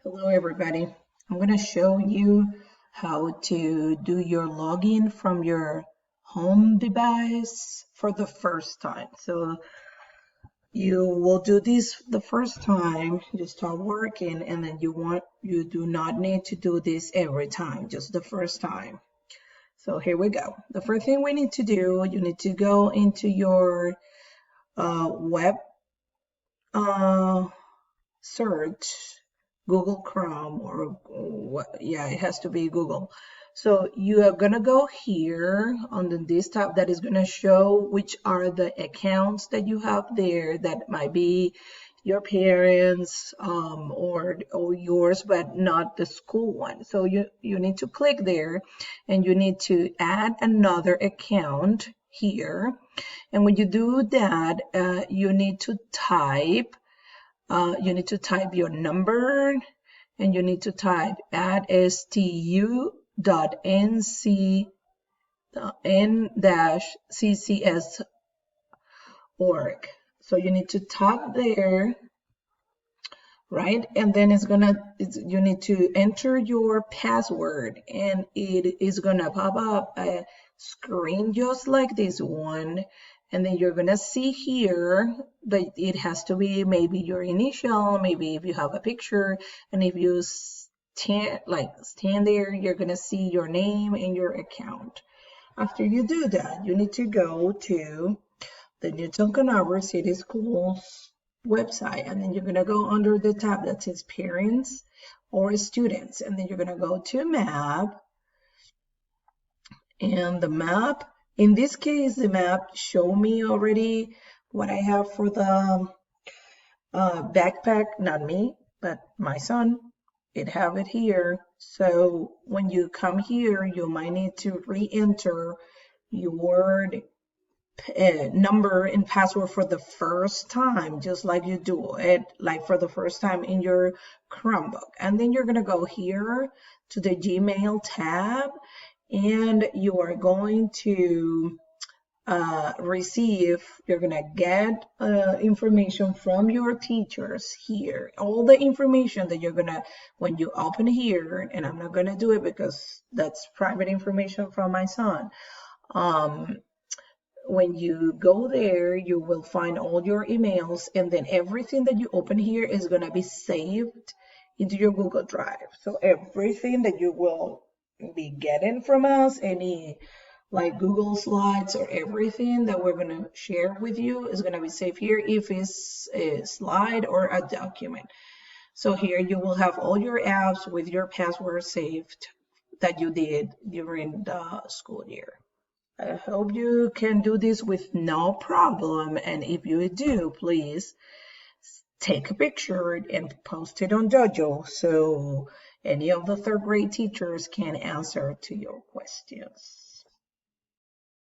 Hello everybody. I'm going to show you how to do your login from your home device for the first time. So you will do this the first time you start working, and then you do not need to do this every time, just the first time. So here we go. The first thing we need to do, you need to go into your web search, Google Chrome, or what, yeah, it has to be Google. So you are gonna go here on this tab that is gonna show which are the accounts that you have there that might be your parents or yours, but not the school one. So you need to click there, and you need to add another account here. And when you do that, you need to type your number, and you need to type add stu.n-ccs.org. So you need to type there, right? And then you need to enter your password, and it is gonna pop up a screen just like this one. And then you're gonna see here that it has to be maybe your initial, maybe if you have a picture, and if you stand there, you're gonna see your name and your account. After you do that, you need to go to the Newton Conover City Schools website, and then you're gonna go under the tab that says parents or students, and then you're gonna go to map, and the map, in this case, the map show me already what I have for the backpack, not me, but my son. It have it here. So when you come here, you might need to re-enter your number and password for the first time, just like you do it like for the first time in your Chromebook. And then you're going to go here to the Gmail tab, and you are going to you're going to get information from your teachers here. All the information that you're going to, when you open here, and I'm not going to do it because that's private information from my son. When you go there, you will find all your emails, and then everything that you open here is going to be saved into your Google Drive. So everything that you will be getting from us, any like Google Slides or everything that we're going to share with you is going to be saved here if it's a slide or a document. So here you will have all your apps with your password saved that you did during the school year. I hope you can do this with no problem, and if you do, please take a picture and post it on Dojo so any of the third grade teachers can answer to your questions.